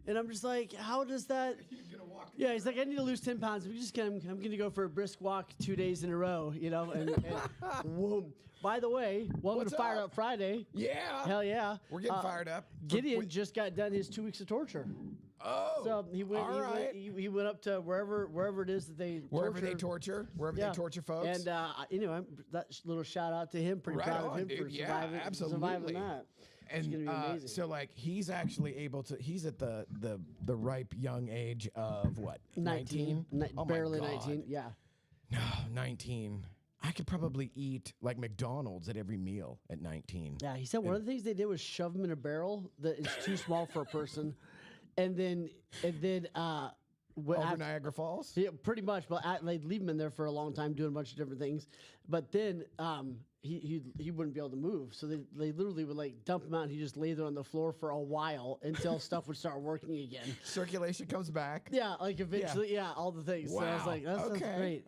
And I'm just like, how does that? Yeah, he's like, I need to lose 10 pounds. I'm going to go for a brisk walk 2 days in a row, and whoom. By the way, welcome to Fired Up Friday. Yeah. Hell yeah. We're getting fired up. Gideon just got done his 2 weeks of torture. Oh, so he went. He went up to wherever it is that they wherever they torture folks. And anyway, that little shout out to him. Pretty proud of him for surviving that. And so like he's actually able to. He's at the ripe young age of what? 19. Barely 19. Yeah. No, 19. I could probably eat like McDonald's at every meal at 19. Yeah, he said one of the things they did was shove him in a barrel that is too small for a person, and then over Niagara Falls. Yeah, pretty much. But they'd leave him in there for a long time doing a bunch of different things. But then he wouldn't be able to move, so they literally would like dump him out, and he just lay there on the floor for a while until stuff would start working again. Circulation comes back. Yeah, like eventually, all the things. Wow. So I was like, that's great.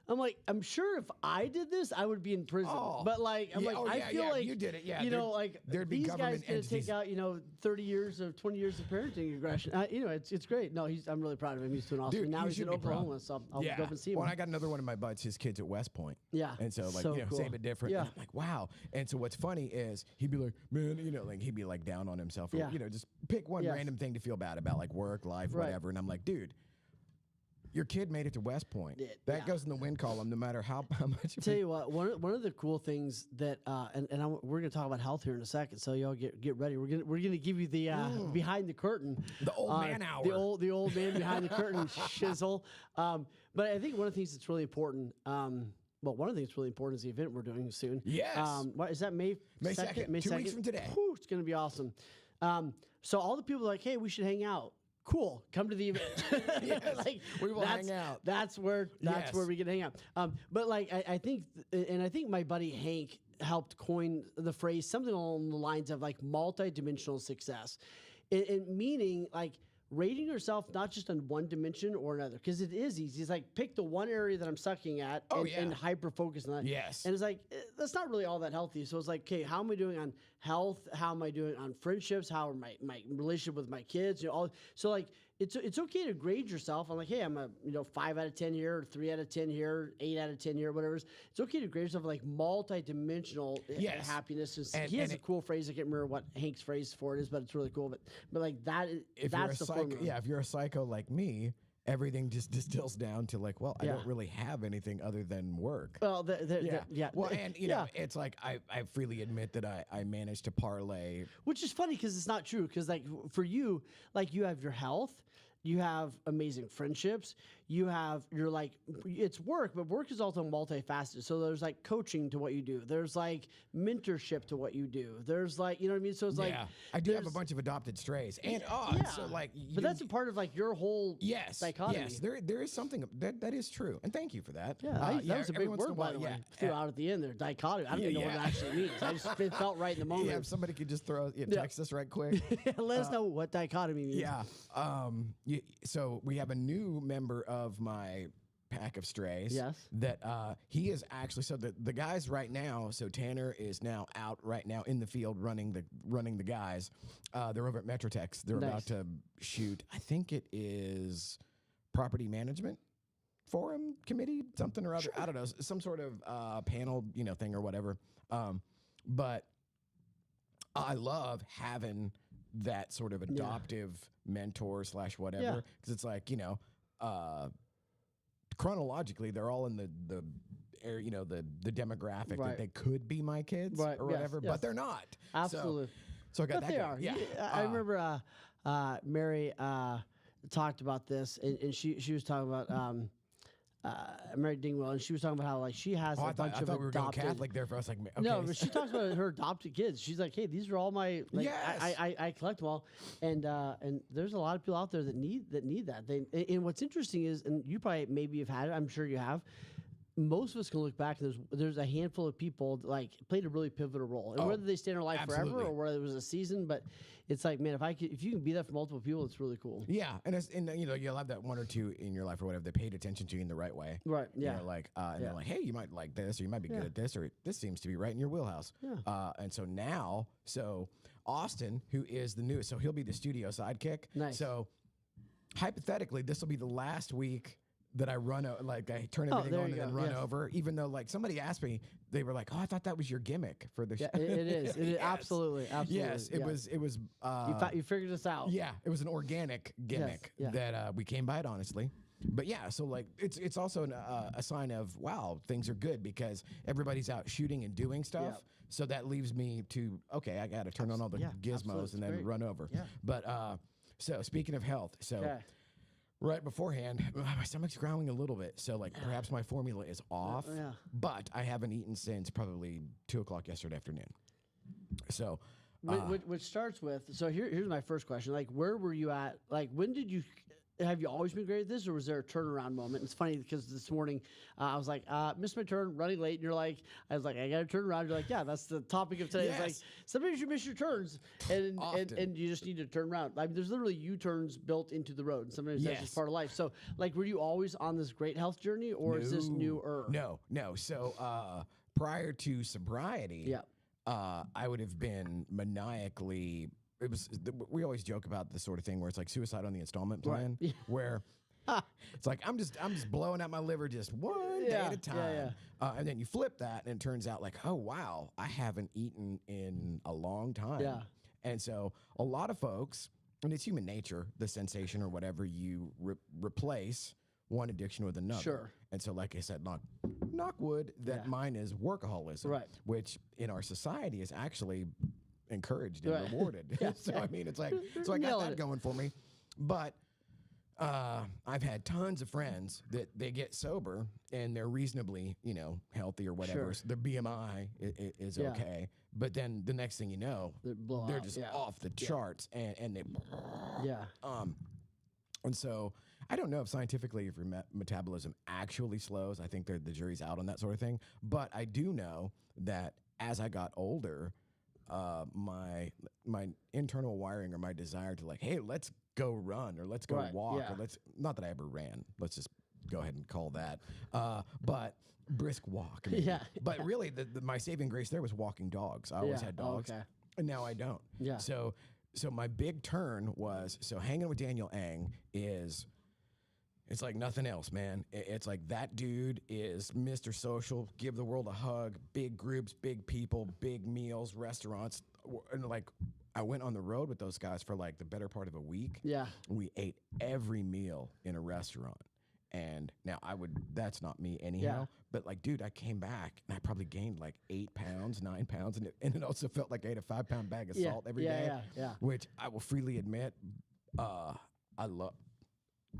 I'm like, I'm sure if I did this, I would be in prison. But like, I feel like you did it. Yeah, like there'd be these guys entities. Gonna take out 30 years of 20 years of parenting aggression. It's great. No, I'm really proud of him. He's doing awesome. Dude, now he's in Oklahoma, so I'll go up and see him. Well, I got another one of my buds. His kid's at West Point. Yeah, and so like cool. same but different. Yeah, and I'm like wow. And so what's funny is he'd be like, man, like he'd be like down on himself. Or, just pick one random thing to feel bad about, like work, life, whatever. And I'm like, dude. Your kid made it to West Point. That goes in the win column, no matter how much. Tell you what, one of the cool things that, we're going to talk about health here in a second, so y'all get ready. We're gonna give you the behind the curtain, the old man hour, the old man behind the curtain shizzle. But I think one of the things that's really important. One of the things that's really important is the event we're doing soon. Yes. What is that? May 2nd. May 2nd? 2 weeks from today. Whew, it's going to be awesome. So all the people are like, hey, we should hang out. Cool, come to the event. Yes, we will hang out. That's where we can hang out. But like I think my buddy Hank helped coin the phrase something along the lines of like multidimensional success, and meaning like rating yourself not just on one dimension or another, because it is easy. It's like pick the one area that I'm sucking at and hyper focus on that. Yes. And it's like that's not really all that healthy. So it's like, okay, how am I doing on health? How am I doing on friendships? How are my relationship with my kids? So like it's okay to grade yourself. I'm like, hey, I'm a 5 out of 10 here, or 3 out of 10 here, 8 out of 10 here, whatever. It's okay to grade yourself like multi-dimensional happiness. And he has a cool phrase. I can't remember what Hank's phrase for it is, but it's really cool. But like that, that's the formula. Yeah, if you're a psycho like me, everything just distills down to like, well, I don't really have anything other than work. Well, Well, and it's like I freely admit that I managed to parlay, which is funny because it's not true. Because like for you, like you have your health, you have amazing friendships. You're like, it's work, but work is also multifaceted. So there's like coaching to what you do. There's like mentorship to what you do. There's like, you know what I mean? So it's like, I do have a bunch of adopted strays and so like, but that's a part of like your whole dichotomy. Yes, there is something that is true. And thank you for that. Yeah, that was a big word, by the way. Threw out at the end there, dichotomy. I don't even know what it actually means. I just felt right in the moment. Yeah, if somebody could just text us right quick. Let us know what dichotomy means. Yeah. So we have a new member of my pack of strays. Yes. That he is actually, so the guys right now, so Tanner is now out right now in the field running the guys. They're over at Metrotex. They're about to shoot, I think it is property management forum committee, something or other. Sure. I don't know, some sort of panel, thing or whatever. But I love having that sort of adoptive mentor / whatever, because it's like, chronologically they're all in the demographic that they could be my kids or whatever, but they're not. Absolutely. So I got but they are. Yeah. I remember Mary talked about this, and she was talking about Mary Dingwell, and she was talking about how like she has a bunch of I thought we were going adopted. Catholic there for us. Like, okay. No, but she talks about her adopted kids. She's like, hey, these are all my. Like, yes. I collect them all, and there's a lot of people out there that need that. And what's interesting is, and you probably maybe have had it. I'm sure you have. Most of us can look back. There's a handful of people that, like played a really pivotal role, and whether they stay in our life forever or whether it was a season, but it's like, man, if you can be that for multiple people, it's really cool. Yeah, and you'll have that one or two in your life or whatever that paid attention to you in the right way. Right. Yeah. They're like, hey, you might like this, or you might be good at this, or this seems to be right in your wheelhouse. Yeah. And so now, Austin, who is the newest, so he'll be the studio sidekick. Nice. So hypothetically, this will be the last week that I run, like I turn everything there on you and then go. run Yes. over. Even though like somebody asked me, they were like, "Oh, I thought that was your gimmick for the show." Yeah, it is. It is. Yes. Absolutely. Yes, it yeah. was. It was. You figured this out. Yeah, it was an organic gimmick yeah. that we came by it honestly. But yeah, so like it's also a sign of wow, things are good because everybody's out shooting and doing stuff. Yep. So that leaves me to okay, I got to turn on all the absolutely. gizmos and then Great. run over. Yeah. But so speaking of health, so. Okay. Right beforehand, my stomach's growling a little bit, so like perhaps my formula is off. Yeah. But I haven't eaten since probably 2:00 yesterday afternoon. So, Which starts with, so here's my first question. Like, where were you at? Like, when did you, have you always been great at this, or was there a turnaround moment? It's funny because this morning I was like, missed my turn, running late, and you're like, I was like, I got to turn around. You're like, yeah, that's the topic of today. It's like, Yes. sometimes you miss your turns, and Often. you just need to turn around. I mean, there's literally U-turns built into the road, and sometimes that's just Yes. part of life. So, like, were you always on this great health journey, or is this newer? No. So prior to sobriety, Yeah. I would have been maniacally. It was. We always joke about this sort of thing where it's like suicide on the installment plan, Yeah. where it's like I'm just blowing out my liver just one day Yeah, at a time, yeah, and then you flip that, and it turns out like, oh wow, I haven't eaten in a long time. Yeah. And so a lot of folks, and it's human nature, the sensation or whatever you replace one addiction with another. Sure. And so, like I said, knock wood, that Yeah. mine is workaholism, Right. which in our society is actually encouraged and Right. rewarded. Yeah. So, I mean, it's like, so I got Nailing that it. going for me. But I've had tons of friends that they get sober and they're reasonably, healthy or whatever. Sure. So their BMI is Yeah. okay. But then the next thing you know, They blow they're out, just yeah. off the charts and they Yeah. and so I don't know if scientifically if your metabolism actually slows. I think the jury's out on that sort of thing. But I do know that as I got older, my internal wiring or my desire to like, hey, let's go run or let's go Right, walk yeah. or let's not that I ever ran. Let's just go ahead and call that. But brisk walk. maybe. Yeah. But really, my saving grace there was walking dogs. I always Yeah, had oh, dogs, okay. and now I don't. Yeah. So my big turn was hanging with Daniel Ang is. It's like nothing else, man. It's like that dude is Mr. Social, give the world a hug, big groups, big people, big meals, restaurants. And like, I went on the road with those guys for like the better part of a week. Yeah. We ate every meal in a restaurant. And now that's not me anyhow. Yeah. But like, dude, I came back and I probably gained like 8 pounds, 9 pounds. And it also felt like I ate a 5-pound bag of Yeah, salt every day. yeah. Which I will freely admit, I love.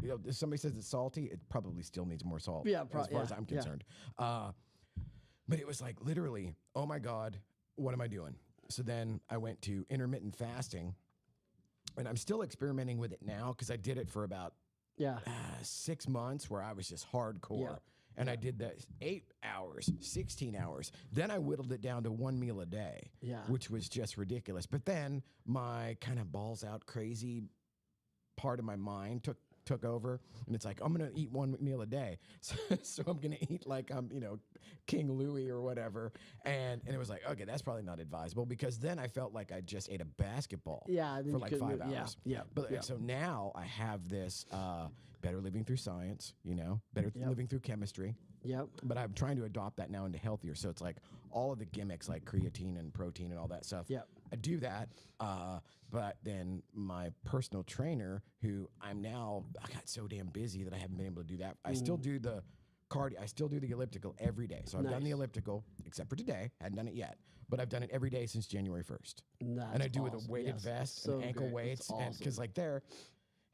If somebody says it's salty, it probably still needs more salt. Yeah, as far as yeah, I'm yeah. concerned. But it was like literally, oh my God, what am I doing? So then I went to intermittent fasting, and I'm still experimenting with it now because I did it for about Yeah. 6 months where I was just hardcore. Yeah. And I did that 8 hours, 16 hours. Then I whittled it down to 1 meal a day, Yeah. which was just ridiculous. But then my kind of balls out crazy part of my mind took over, and it's like I'm gonna eat 1 meal a day, so I'm gonna eat like I'm King Louis or whatever, and it was like okay, that's probably not advisable because then I felt like I just ate a basketball Yeah, and then for you like couldn't 5 move- yeah, hours. yeah, But yeah. so now I have this better living through science, better Yep. living through chemistry. Yep. But I'm trying to adopt that now into healthier. So it's like all of the gimmicks like creatine and protein and all that stuff. Yep. I do that. But then my personal trainer, who I got so damn busy that I haven't been able to do that. I still do the cardio. I still do the elliptical every day. So I've done the Nice. elliptical, except for today. Hadn't done it yet. But I've done it every day since January 1st. That's And I do with awesome. a weighted Yes, vest so and ankle great. weights. That's And because awesome. like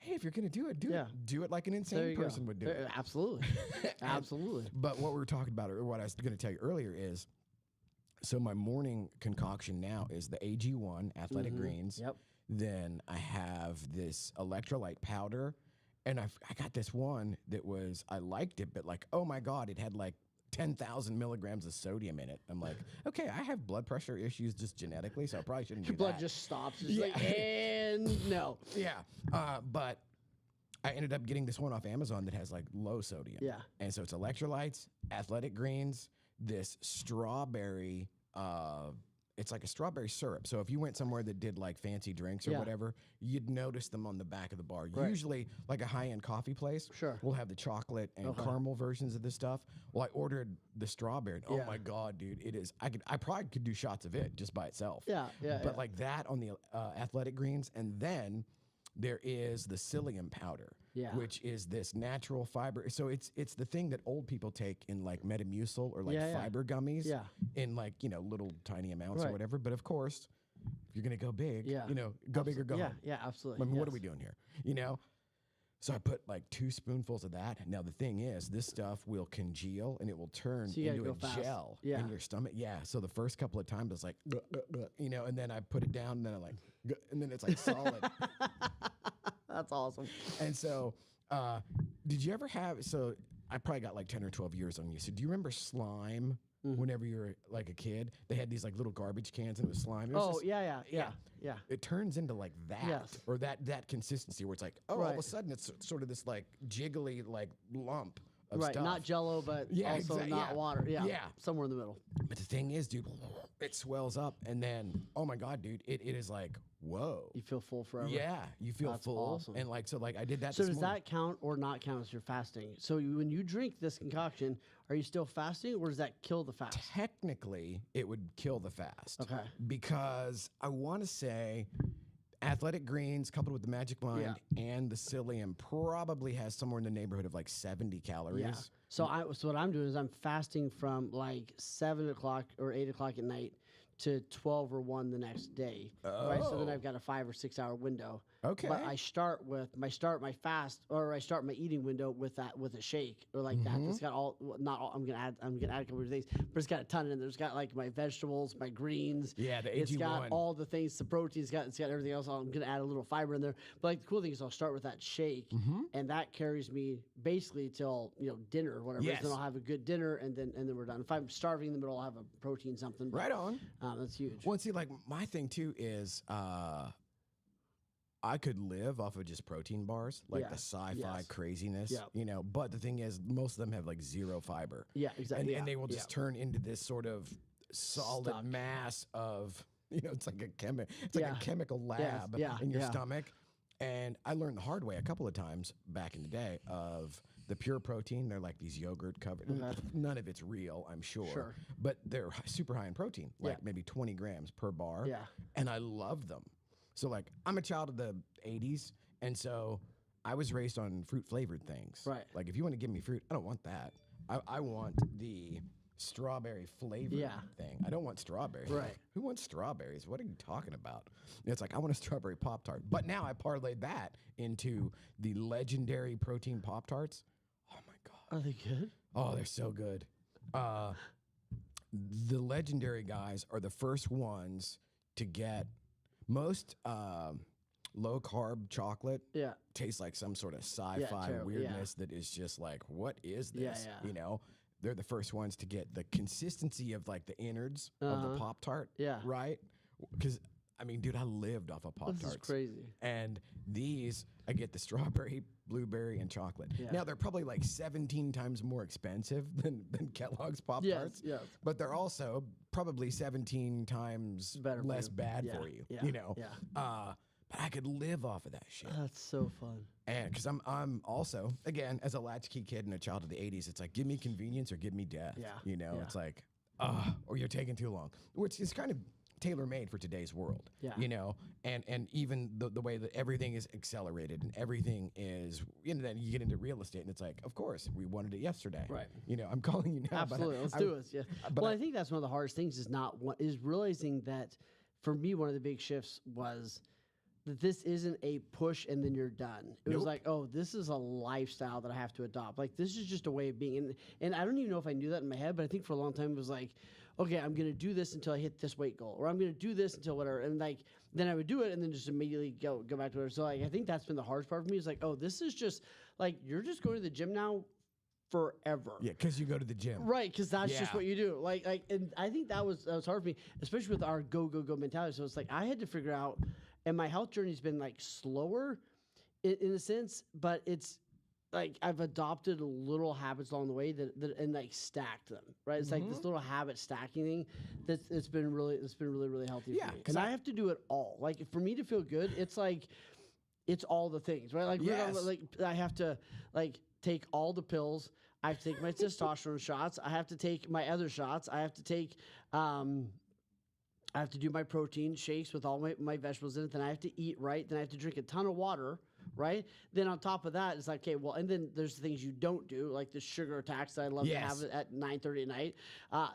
hey, if you're going to do it, Yeah. do it like an There insane you go. person would do it. Absolutely. Absolutely. But what we were talking about, or what I was going to tell you earlier is, so my morning concoction now is the AG1 Athletic Greens. Yep. Then I have this electrolyte powder, and I got this one that I liked it, but like, oh my God, it had like 10,000 milligrams of sodium in it. I'm like, okay, I have blood pressure issues just genetically, so I probably shouldn't do Your blood that. just stops. It's Yeah. like, and no. Yeah. But I ended up getting this one off Amazon that has like low sodium. Yeah. And so it's electrolytes, athletic greens, this strawberry, it's like a strawberry syrup. So if you went somewhere that did like fancy drinks or whatever, you'd notice them on the back of the bar. Right. Usually, like a high-end coffee place, will have the chocolate and caramel versions of this stuff. Well, I ordered the strawberry. Oh my god, dude! It is. I probably could do shots of it just by itself. But like that on the athletic greens, and then there is the psyllium powder, which is this natural fiber. So it's the thing that old people take in like Metamucil or like fiber gummies in like, you know, little tiny amounts or whatever. But of course, if you're going to go big, you know, go big or go home. Yeah, absolutely. I mean, what are we doing here? You know? So I put like 2 spoonfuls of that. Now the thing is, this stuff will congeal and it will turn into a gel in your stomach. Yeah. So the first couple of times it's like, you know, and then I put it down and then I like, and then it's like solid. That's awesome. And so, did you ever have? So I probably got like 10 or 12 years on you. So do you remember slime? Whenever you were like a kid, they had these like little garbage cans and it was slime. It was yeah. It turns into like that or that consistency where it's like, all of a sudden it's sort of this like jiggly like lump of stuff. Not Jello, but also not water. Yeah, somewhere in the middle. But the thing is, dude, it swells up and then, oh my god, dude, it is like, whoa. You feel full forever. Yeah, you feel full. Awesome. And like, so like I did that. So this does morning. that count or not count as your fasting? So when you drink this concoction, are you still fasting or does that kill the fast? Technically, it would kill the fast. Okay. Because I want to say athletic greens coupled with the magic mind and the psyllium probably has somewhere in the neighborhood of like 70 calories. Yeah. So what I'm doing is I'm fasting from like 7 o'clock or 8 o'clock at night to 12 or 1 the next day. Right. So then I've got a 5 or 6 hour window. Okay. But I start my fast, or I start my eating window with a shake or like that. It's got not all. I'm gonna add a couple of things, but it's got a ton in there. It's got like my vegetables, my greens. Yeah, the AG1. It's got all the things, the protein. It's got everything else. I'm gonna add a little fiber in there. But like the cool thing is I'll start with that shake, and that carries me basically till dinner or whatever. Yes. Then I'll have a good dinner, and then we're done. If I'm starving in the middle, I'll have a protein something. Right on. That's huge. Well, see, like my thing too is I could live off of just protein bars, like the sci-fi craziness, but the thing is, most of them have like 0 fiber. Yeah, exactly. And they will just turn into this sort of solid mass of, it's like a chemical lab in your stomach. And I learned the hard way a couple of times back in the day of the pure protein. They're like these yogurt covered. None of it's real, I'm sure. But they're super high in protein, like maybe 20 grams per bar. Yeah. And I love them. So like I'm a child of the 80s. And so I was raised on fruit flavored things. Right. Like if you want to give me fruit, I don't want that. I want the strawberry flavored thing. I don't want strawberry. Right. Who wants strawberries? What are you talking about? It's like I want a strawberry Pop-Tart. But now I parlayed that into the legendary protein Pop-Tarts. Oh my god. Are they good? Oh, they're so good. The legendary guys are the first ones to get most low carb chocolate tastes like some sort of sci-fi weirdness that is just like, what is this? They're the first ones to get the consistency of like the innards of the Pop-Tart. Yeah. Right? Because, I mean, dude, I lived off of Pop-Tarts. This is crazy. And these, I get the strawberry, blueberry, and chocolate. Yeah. Now, they're probably like 17 times more expensive than Kellogg's Pop-Tarts. Yes. But they're also probably 17 times less bad for you. But I could live off of that shit. That's so fun. And because I'm also, again, as a latchkey kid and a child of the 80s, it's like, give me convenience or give me death. Yeah. It's like, or you're taking too long. Which is kind of tailor-made for today's world. Yeah. And even the way that everything is accelerated and everything is, then you get into real estate and it's like, of course, we wanted it yesterday. Right. I'm calling you now. Absolutely. Let's do it. Yeah. Well, I think that's one of the hardest things is realizing that for me, one of the big shifts was that this isn't a push and then you're done. It was like, oh, this is a lifestyle that I have to adopt. Like, this is just a way of being. And I don't even know if I knew that in my head, but I think for a long time it was like, okay, I'm going to do this until I hit this weight goal, or I'm going to do this until whatever. And like, then I would do it and then just immediately go back to whatever. So like, I think that's been the hardest part for me is like, oh, this is just like, you're just going to the gym now forever. Yeah, because you go to the gym. Right, because that's just what you do. Like, and I think that was hard for me, especially with our go mentality. So it's like, I had to figure out, and my health journey's been like slower in a sense, but it's like I've adopted little habits along the way that and like stacked them, right? It's like this little habit stacking thing it's been really really healthy for me. And I have to do it all. Like for me to feel good, it's like it's all the things, right? Like like I have to like take all the pills. I have to take my testosterone shots. I have to take my other shots. I have to take I have to do my protein shakes with all my vegetables in it. Then I have to eat right. Then I have to drink a ton of water, right? Then on top of that, it's like, okay, well, and then there's the things you don't do, like the sugar attacks that I love to have at 9:30 at night.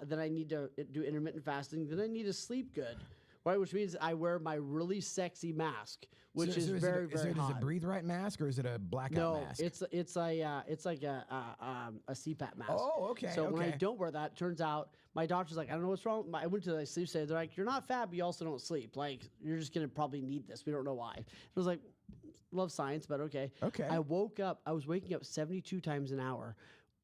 Then I need to do intermittent fasting. Then I need to sleep good, right? Which means I wear my really sexy mask, which is very hot. Is it a breathe right mask or is it a blackout mask? No, it's like a CPAP mask. Oh, okay. So when I don't wear that, turns out my doctor's like, I don't know what's wrong. I went to the sleep study. They're like, you're not fat, but you also don't sleep. Like you're just gonna probably need this. We don't know why. I was like, love science, but okay. Okay. I woke up. I was waking up 72 times an hour,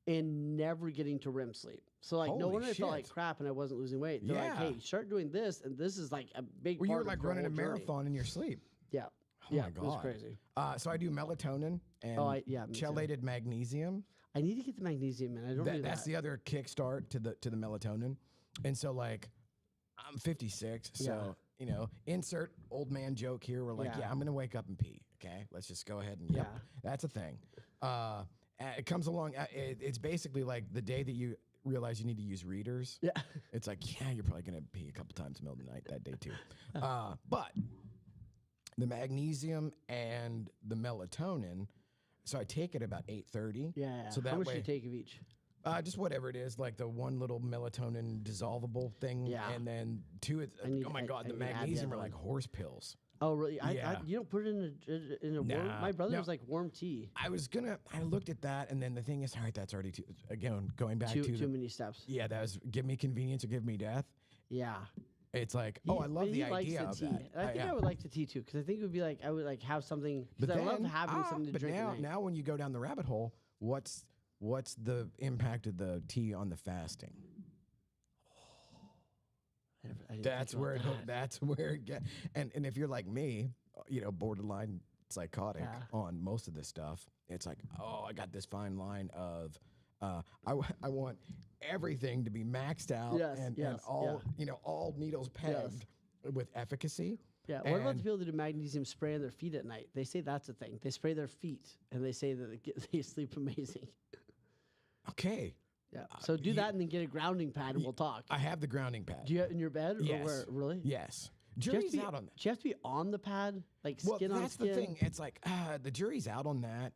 and never getting to REM sleep. So like no wonder I felt like crap and I wasn't losing weight. They're like, hey, start doing this, and this is like a big. Well, part you were like running a marathon in your sleep. Yeah. Oh my God. It was crazy. So I do melatonin and chelated magnesium. I need to get the magnesium in. I don't do that. That's the other kickstart to the melatonin. And so like I'm 56, so you know, insert old man joke here. We're like, I'm gonna wake up and pee. Okay, let's just go ahead and that's a thing. It comes along. It's basically like the day that you realize you need to use readers. Yeah, it's like you're probably gonna pee a couple times in the middle of the night that day too. But the magnesium and the melatonin. So I take it about 8:30. Yeah. So that how much way, do you take of each? Just whatever it is, like the one little melatonin dissolvable thing. Yeah. And then two. Oh my God, the magnesium are like horse pills. Oh really? You don't put it in a warm. My brother was like warm tea. I looked at that, and then the thing is, all right, that's already going back to too many steps. Yeah, that was give me convenience or give me death. Yeah. It's like, I love the idea of that. I think I would like the tea too, because I think it would be like I would like have something. Because I love having something to drink. But now when you go down the rabbit hole, what's the impact of the tea on the fasting? That's where it gets. And if you're like me, borderline psychotic on most of this stuff, it's like, I got this fine line of. I want everything to be maxed out and all needles pegged with efficacy. Yeah. What about the people that do magnesium spray on their feet at night? They say that's a thing. They spray their feet and they say that they sleep amazing. Okay. Yeah. So do that and then get a grounding pad and we'll talk. I have the grounding pad. Do you have it in your bed? Yes. Or where, really? Yes. Jury's out on that. Do you have to be on the pad? Like skin on skin? Well, that's the thing. It's like the jury's out on that.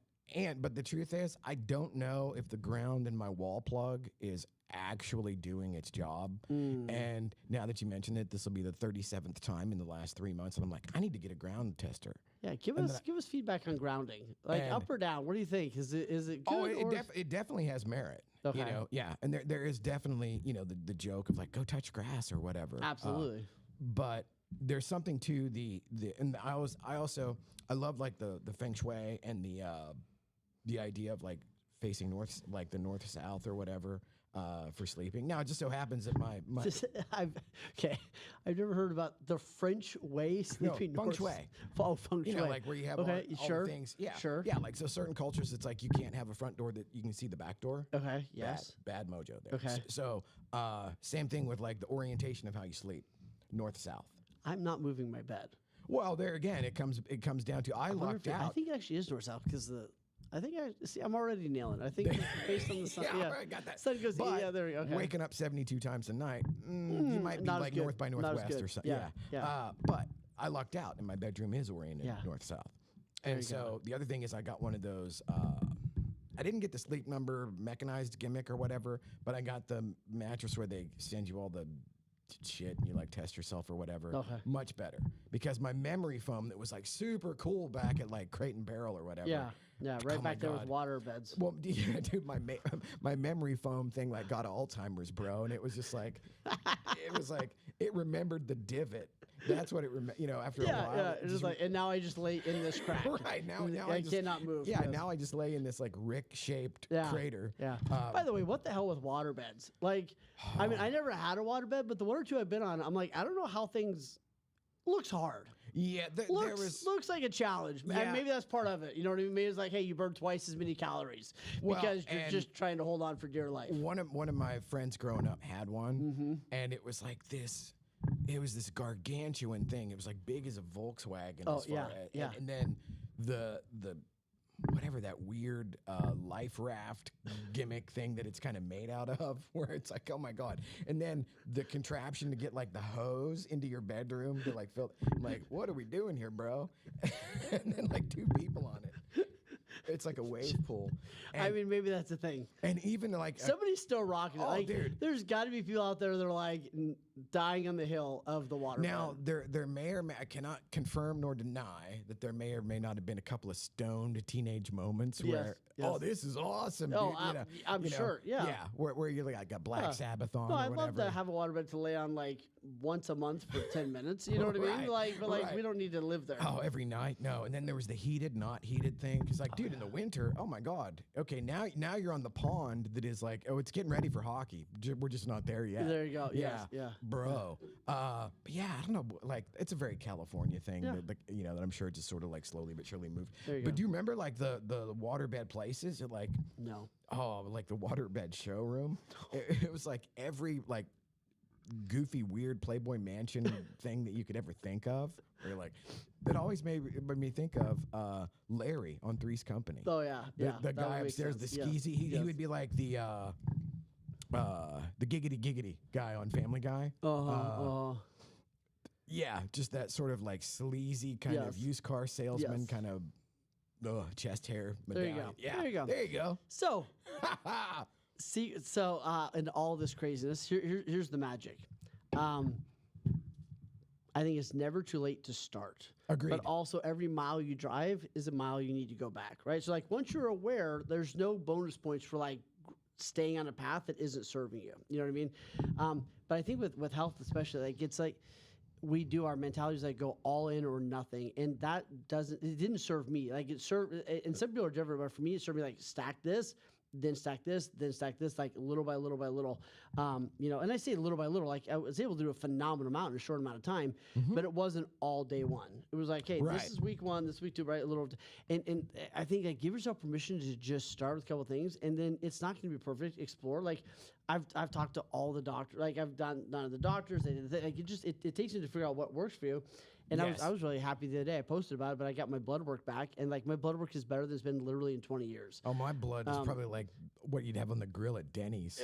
But the truth is, I don't know if the ground in my wall plug is actually doing its job. And now that you mention it, this will be the 37th time in the last 3 months, and I'm like, I need to get a ground tester. Yeah, give us feedback on grounding, like up or down. What do you think? Is it good? Oh, it definitely has merit. Okay. And there is definitely the joke of like go touch grass or whatever. Absolutely. But there's something to and I love like the feng shui and the idea of like facing north, like the north-south or whatever, for sleeping. Now, it just so happens that my I've never heard about the French way sleeping feng north. Shui. Oh, feng shui. Like where you have all the things. Yeah, sure. Yeah, like so certain cultures, it's like you can't have a front door that you can see the back door. Okay, yes. Bad mojo there. Okay. So same thing with like the orientation of how you sleep, north-south. I'm not moving my bed. Well, there again, it comes down to I lucked out. I think it actually is north-south because I'm already nailing it. I think based on the sun. I got that. Sun goes, there we go. Okay. Waking up 72 times a night, you might be like north by northwest or something. Yeah. But I lucked out, and my bedroom is oriented north-south. And so the other thing is I got one of those, I didn't get the Sleep Number mechanized gimmick or whatever, but I got the mattress where they send you all the shit and you like test yourself or whatever. Okay. Much better. Because my memory foam that was like super cool back at like Crate and Barrel or whatever. Yeah, right back there with water beds. Well, dude, my memory foam thing like got Alzheimer's, bro, and it was just like, it remembered the divot. That's what it after a while. Yeah, it's just like, and now I just lay in this crack. Right, now I cannot move. Yeah, now I just lay in this like Rick-shaped crater. Yeah. By the way, what the hell with water beds? Like, I mean, I never had a water bed, but the one or two I've been on, I'm like, I don't know how things looks hard. Yeah, there was. Looks like a challenge. Yeah. And maybe that's part of it. You know what I mean? Maybe it's like, hey, you burn twice as many calories Well, because you're and just trying to hold on for dear life. One of my friends growing up had one, and it was like this. It was this gargantuan thing. It was like big as a Volkswagen. Oh, as far yeah. And then the whatever that weird life raft gimmick thing that it's kind of made out of, where it's like, oh my god. And then the contraption to get like the hose into your bedroom to like fill. I'm like, what are we doing here, bro? And then like 2 people on it. It's like a wave pool. I mean, maybe that's the thing. And even like Somebody's still rocking it. Oh, Like, dude. There's got to be people out there that are like dying on the hill of the water. now there may or may I cannot confirm nor deny that there may or may not have been a couple of stoned teenage moments where oh, this is awesome. Oh, dude. I'm sure. Yeah. Yeah. Where you're like, I got Black Sabbath on. No, or I'd whatever. love to have a waterbed to lay on like once a month for 10 minutes. You know what I mean? Right, Like, but like right. we don't need to live there. Oh, every night? No. And then there was the heated, not heated thing. Because, like, dude, in the winter, oh my God. Okay, now you're on the pond that is like, oh, it's getting ready for hockey. We're just not there yet. There you go. Yeah. Yes, yeah. Bro. But yeah, I don't know. Like, it's a very California thing that, like, you know, that I'm sure just sort of like slowly but surely moved. There you But go. do you remember like the waterbed places? Like, No. oh, like the waterbed showroom? It was like every, like, goofy, weird Playboy Mansion thing that you could ever think of. Where like, that always made me think of Larry on Three's Company. Oh yeah. The, Yeah. the that would guy make upstairs, the sense. skeezy. He Yes. would be like the giggity guy on Family Guy. Yeah, just that sort of like sleazy kind of Yes. used car salesman Yes. kind of chest hair. There you medallion. go. Yeah, There you go. There you go. So in all this craziness, here's the magic. I think it's never too late to start. Agreed. But also, every mile you drive is a mile you need to go back, right? So, like, once you're aware, there's no bonus points for like staying on a path that isn't serving you. You know what I mean? But I think with health, especially, like it's like we do our mentalities like go all in or nothing, and that didn't serve me. Like it served, and some people are different, but for me, it served me like stack this. Then stack this, like little by little by little. You know, and I say little by little, like I was able to do a phenomenal amount in a short amount of time, but it wasn't all day one. It was like, hey, Right. this is week 1, this is week 2, right? A little, and I think like give yourself permission to just start with a couple of things, and then it's not going to be perfect. Explore. Like I've talked to all the doctors, like I've done none of the doctors. Like it takes you to figure out what works for you. And Yes. I was really happy the other day. I posted about it, but I got my blood work back, and like my blood work is better than it's been literally in 20 years. Oh, my blood is probably like what you'd have on the grill at Denny's.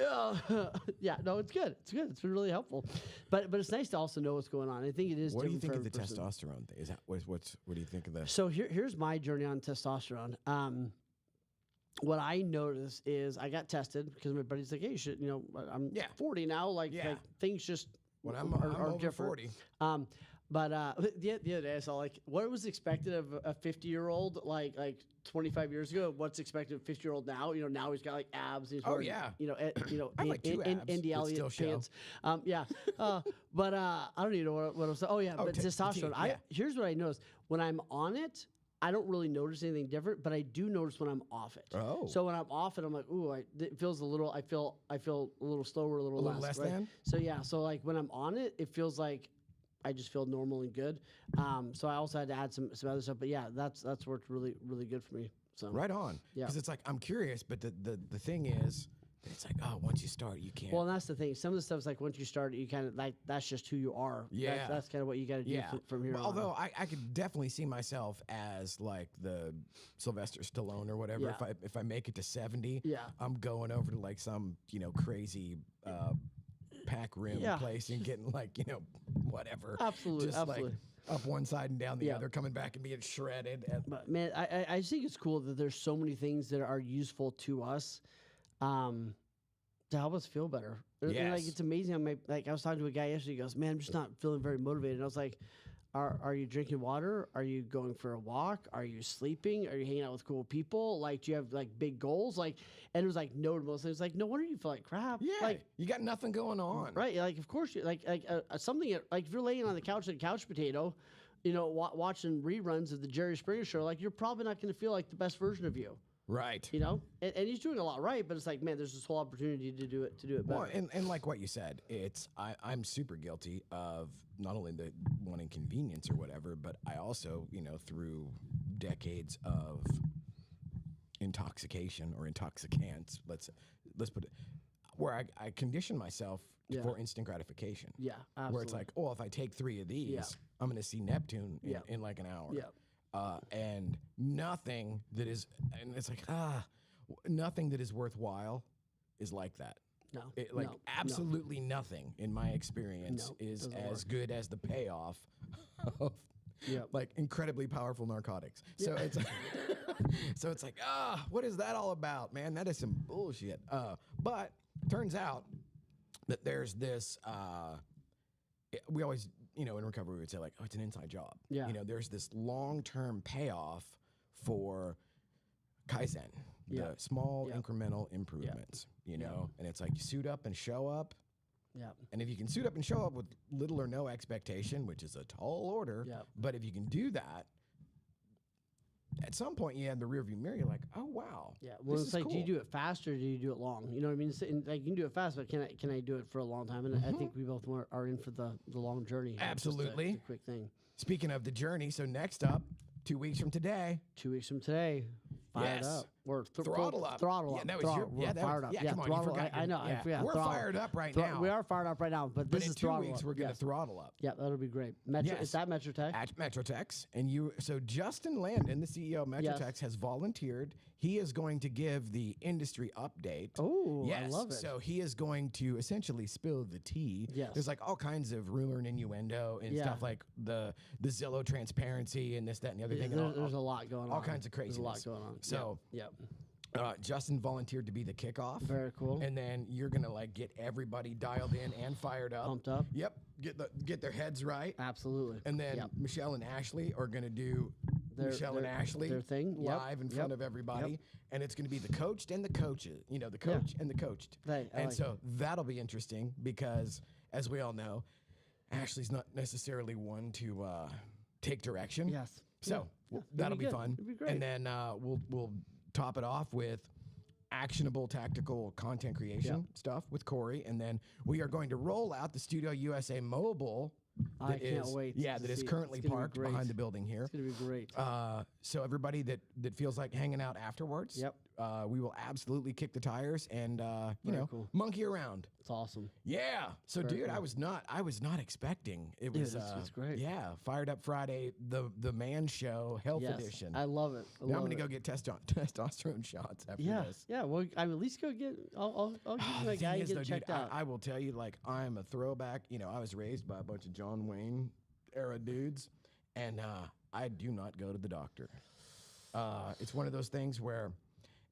Yeah, no, it's good. It's good. It's been really helpful. But it's nice to also know what's going on. I think it is. What do you different think for of the every person. testosterone thing? Is that what do you think of the? So here's my journey on testosterone. What I noticed is I got tested because my buddy's like, hey, you should, you know, I'm 40 now. Like things just When I'm are over different. 40. But the other day I saw like what was expected of a 50-year-old like 25 years ago. What's expected of a 50-year-old now? You know, now he's got like abs. And he's wearing, I have, like, 2 abs Andy that Elliott still show. pants. But I don't even know what I was saying. Oh yeah, but testosterone. yeah. Here's what I noticed when I'm on it. I don't really notice anything different, but I do notice when I'm off it. Oh. So when I'm off it, I'm like, ooh, it feels a little. I feel a little slower, a little less. Right? than? So yeah, so like when I'm on it, it feels like I just feel normal and good. So I also had to add some other stuff, but yeah, that's worked really really good for me. So Right on. Yeah. Because it's like I'm curious, but the thing is, it's like once you start, you can't. Well, and that's the thing. Some of the stuff's like once you start, you kind of like that's just who you are. Yeah. That's kind of what you got to do from here Well, on. although I could definitely see myself as like the Sylvester Stallone or whatever. Yeah. If I make it to 70, Yeah. I'm going over to like some crazy pack rim Yeah. place and getting like whatever. Absolutely, Just absolutely. like up one side and down the Yeah. other, coming back and being shredded. And But man, I just think it's cool that there's so many things that are useful to us, to help us feel better. And, like Yes. it's amazing. I was talking to a guy yesterday. He goes, "Man, I'm just not feeling very motivated." And I was like, "Are you drinking water? Are you going for a walk? Are you sleeping? Are you hanging out with cool people? Like, do you have like big goals? Like?" And it was like no to most things. Like, no wonder you feel like crap. yeah, Like, you got nothing going on. right? Like, of course you like something like if you're laying on the couch like a couch potato, watching reruns of the Jerry Springer show, like you're probably not going to feel like the best version of you. Right. You know, and he's doing a lot right, but it's like, man, there's this whole opportunity to do it better. Well, and like what you said, I'm super guilty of not only the wanting convenience or whatever, but I also, you know, through decades of intoxication or intoxicants, let's put it, where I condition myself for instant gratification. Yeah, absolutely. Where it's like, oh, if I take 3 of these, I'm going to see Neptune in like an hour. Yeah. And nothing that is, and it's like, nothing that is worthwhile is like that. No. Absolutely nothing in my experience is as good as the payoff of like incredibly powerful narcotics. So it's so it's like, what is that all about, man? That is some bullshit. But turns out that there's this we always, you know, in recovery we would say like, oh, it's an inside job. Yeah. You know, there's this long-term payoff for Kaizen, the small incremental improvements, you know, and it's like you suit up and show up. Yeah. And if you can suit up and show up with little or no expectation, which is a tall order, but if you can do that, at some point you have the rearview mirror, you're like, oh wow. Yeah. Well, it's like, cool. Do you do it fast or do you do it long? You know what I mean? Like you can do it fast, but can I do it for a long time? And I think we both are in for the long journey. Absolutely. Just a quick thing. Speaking of the journey, so next up, 2 weeks from today. 2 weeks from today. Fired up. We're Throttle Up. Throttle Up. Yeah, that was we're fired up. Yeah, come on, Throttle, you forgot. I know. Yeah. We're fired up right now. We are fired up right now, but this in is 2 Throttle weeks Up. we're going to throttle up. Yeah, that'll be great. Metro, Yes. Is that Metro Tech? At Metro Techs. And so Justin Landon, the CEO of Metro Techs, has volunteered. He is going to give the industry update. Oh, yes. I love it. So he is going to essentially spill the tea. Yes. There's like all kinds of rumor and innuendo and stuff like the Zillow transparency and this, that, and the other thing. There's a lot going on. All kinds of craziness. There's a lot going on. So Yep. Justin volunteered to be the kickoff. Very cool. And then you're gonna like get everybody dialed in and fired up, Pumped up. Yep. Get their heads right. Absolutely. And then Michelle and Ashley are gonna do Michelle and Ashley their thing live in front of everybody, and it's gonna be the coached and the coaches. You know, the coach and the coached. Right. And so that'll be interesting because, as we all know, Ashley's not necessarily one to take direction. Yes. So that'll be fun. It'll be great. And then we'll top it off with actionable tactical content creation stuff with Corey, and then we are going to roll out the studioUSA mobile. I can't wait. Yeah, that is currently parked behind the building here. It's gonna be great. So everybody that feels like hanging out afterwards, we will absolutely kick the tires and monkey around. It's awesome. Yeah. So dude, I was not expecting it was. It's great. Yeah, Fired Up Friday, the man show health edition. I love it. Now I'm gonna go get testosterone shots after this. Yeah. Well, I mean, at least go get. I'll give my guy and get checked out. I will tell you, like, I'm a throwback. You know, I was raised by a bunch of John Wayne era dudes, and I do not go to the doctor. It's one of those things where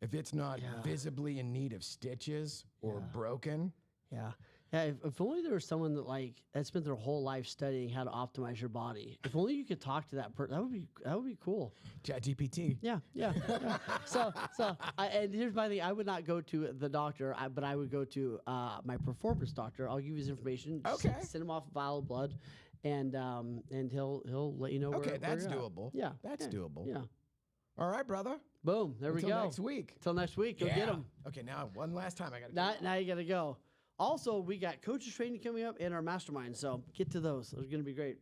if it's not visibly in need of stitches or broken. Yeah. If only there was someone that spent their whole life studying how to optimize your body. If only you could talk to that person, that would be cool. ChatGPT. Yeah. So and here's my thing: I would not go to the doctor, but I would go to my performance doctor. I'll give you his information. Okay. Send him off a vial of blood, and he'll let you know. Okay, where that's you're at. doable. Yeah, that's doable. Yeah. All right, brother. Boom. There we go. Until next week. Till next week. Go get them. Okay, now one last time. I got to Now you got to go. Also, we got coaches training coming up and our mastermind. So get to those. Those are going to be great.